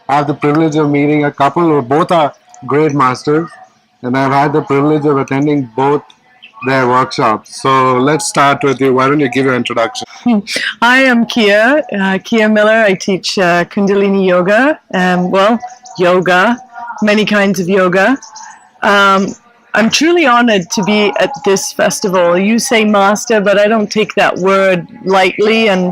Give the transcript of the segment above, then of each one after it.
I have the privilege of meeting a couple who both are great masters, and I've had the privilege of attending both their workshops. So let's start with you. Why don't you give your introduction? Hi, I'm Kia Miller. I teach Kundalini Yoga, yoga, many kinds of yoga. I'm truly honored to be at this festival. You say master, but I don't take that word lightly, and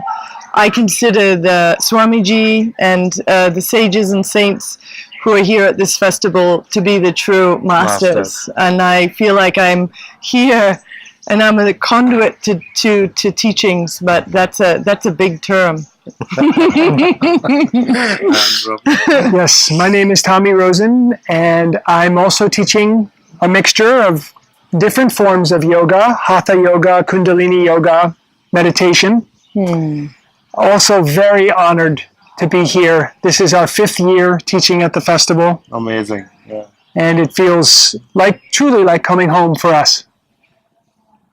I consider the Swamiji and the sages and saints who are here at this festival to be the true masters. And I feel like I'm here and I'm a conduit to teachings, but that's a big term. Yes, my name is Tommy Rosen, and I'm also teaching a mixture of different forms of yoga, Hatha yoga, Kundalini yoga, meditation. Also very honored to be here. This is our 5th year teaching at the festival. Amazing. Yeah. And it feels truly like coming home for us.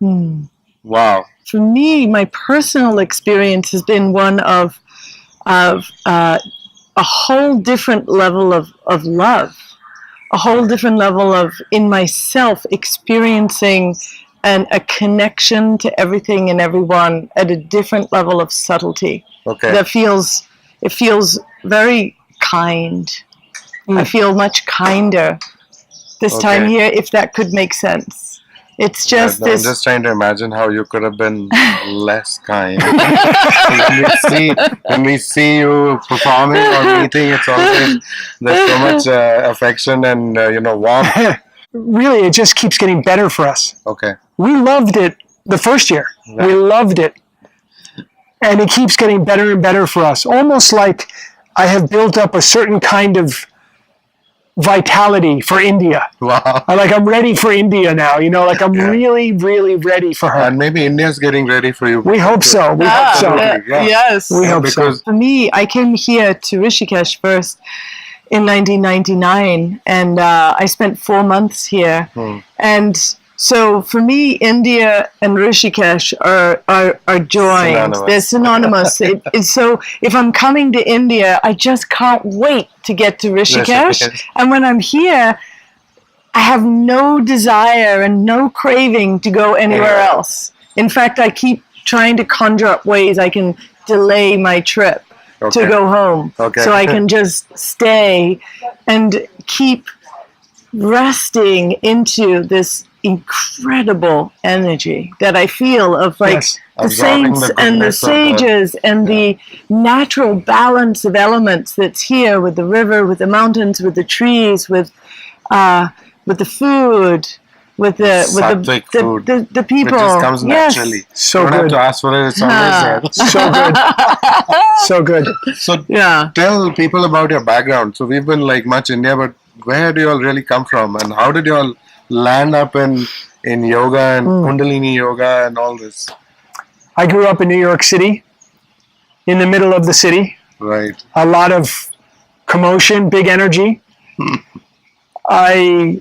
Wow. For me, my personal experience has been one of a whole different level of love, a whole different level of, in myself, experiencing a connection to everything and everyone at a different level of subtlety. Okay. It feels very kind. I feel much kinder this time here, if that could make sense. It's just I'm just trying to imagine how you could have been less kind. when we see you performing or meeting, it's always there's so much affection and warmth. Really, it just keeps getting better for us. Okay. We loved it the first year. Right. We loved it. And it keeps getting better and better for us. Almost like I have built up a certain kind of vitality for India. Wow. I'm ready for India now, I'm really, really ready for her. And maybe India's getting ready for you. We hope so. We hope so. Yes. We hope so. For me, I came here to Rishikesh first in 1999, and I spent 4 months here. And so for me, India and Rishikesh are joined. Synonymous. They're synonymous. So if I'm coming to India, I just can't wait to get to Rishikesh. And when I'm here, I have no desire and no craving to go anywhere else. In fact, I keep trying to conjure up ways I can delay my trip to go home. So I can just stay and keep resting into this incredible energy that I feel of the saints and the sages and the natural balance of elements that's here with the river, with the mountains, with the trees, with the food, with the people. It just comes naturally. So you don't good. have to ask for it. It's always there. So good. So good. So tell people about your background. So we've been much India, but where do you all really come from, and how did you all land up in yoga and Kundalini yoga and all this? I grew up in New York City, in the middle of the city. Right. A lot of commotion, big energy. I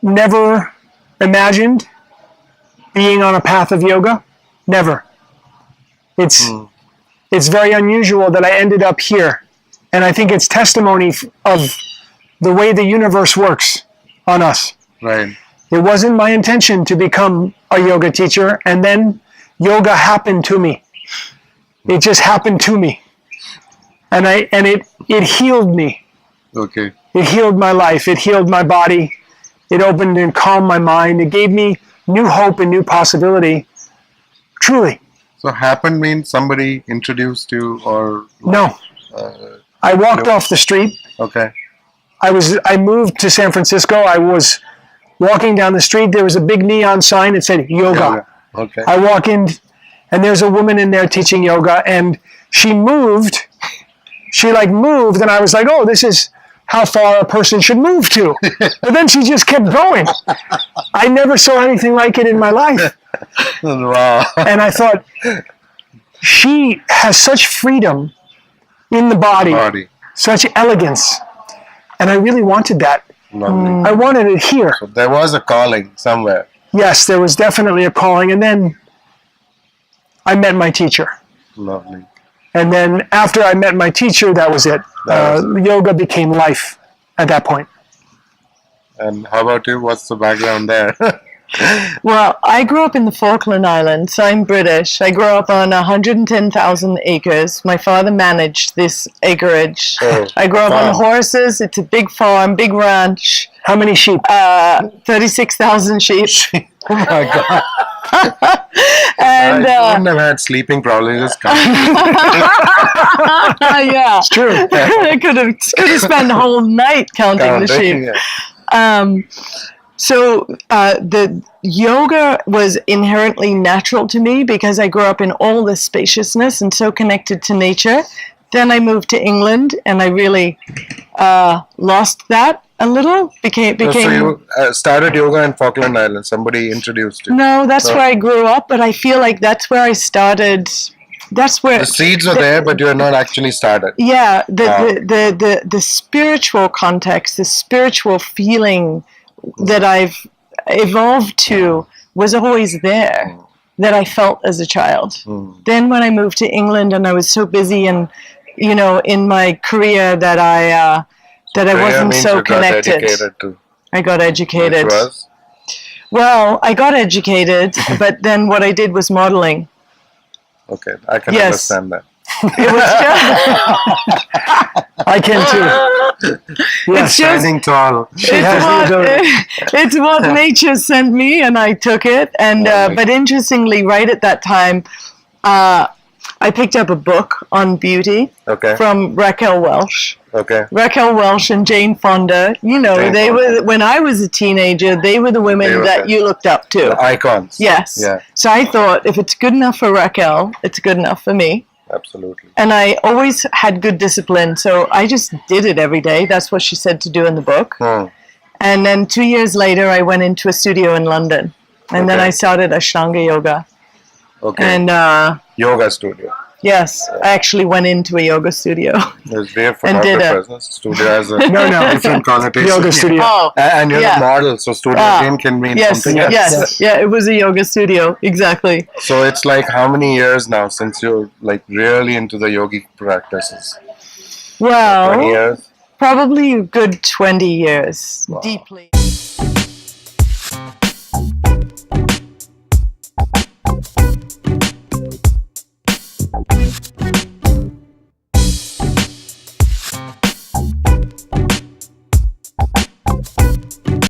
never imagined being on a path of yoga. Never. It's very unusual that I ended up here. And I think it's testimony of the way the universe works on us. Right. It wasn't my intention to become a yoga teacher, and then yoga happened to me. It just happened to me. And it healed me. Okay. It healed my life. It healed my body. It opened and calmed my mind. It gave me new hope and new possibility. Truly. So happened means somebody introduced you or... No. I walked off the street. Okay. I moved to San Francisco. I was walking down the street. There was a big neon sign that said yoga. Okay. I walk in, and there's a woman in there teaching yoga, and she moved. She moved, and I was like, oh, this is how far a person should move to. But then she just kept going. I never saw anything like it in my life. Wow. And I thought, she has such freedom in the body. Such elegance. And I really wanted that. Lovely. I wanted it here. So there was a calling somewhere. Yes, there was definitely a calling. And then I met my teacher. Lovely. And then after I met my teacher, that was it. Yoga became life at that point. And how about you? What's the background there? Well, I grew up in the Falkland Islands, so I'm British. I grew up on 110,000 acres. My father managed this acreage. Oh, I grew up on farm. horses. It's a big farm, big ranch. How many sheep? 36,000 sheep. Oh my God. And I wouldn't have had sleeping problems. Just come. yeah, It's true. I could have spent the whole night counting the sheep. Yeah. So the yoga was inherently natural to me because I grew up in all this spaciousness and so connected to nature. Then I moved to England and I really lost that a little. Became So you started yoga in Falkland Islands. Somebody introduced you. No, that's where I grew up, but I feel like that's where I started. That's where The seeds are there, but you are not actually started. yeah, the spiritual context, the spiritual feeling that I've evolved to was always there, that I felt as a child. Then when I moved to England and I was so busy and in my career that I wasn't means so you got connected. educated too. I got educated. Which was? Well, I got educated, but then what I did was modeling. Okay, I can Yes. understand that. It was just, I can too. Yes. just- Standing tall. She has the ability. it's what nature sent me, and I took it. And but interestingly, right at that time, I picked up a book on beauty Okay. from Raquel Welch. Okay. Raquel Welch and Jane Fonda. Jane They Fonda. were when I was a teenager. They were the women They were that the- you looked up to. The icons. Yes. Yeah. So I thought, if it's good enough for Raquel, it's good enough for me. Absolutely. And I always had good discipline, so I just did it every day. That's what she said to do in the book. And then 2 years later, I went into a studio in London. And then Okay. I started Ashtanga Yoga. Okay. And Yoga studio. yes, I actually went into a yoga studio. There's rare And did photographers. Studio has a No. different connotation. Yoga studio. Oh, And you're Yeah. the model, so studio again can mean yes, something else. yes, yeah, it was a yoga studio, exactly. So it's like how many years now since you're like really into the yogic practices? 20 Well, years? probably a good 20 years, deeply.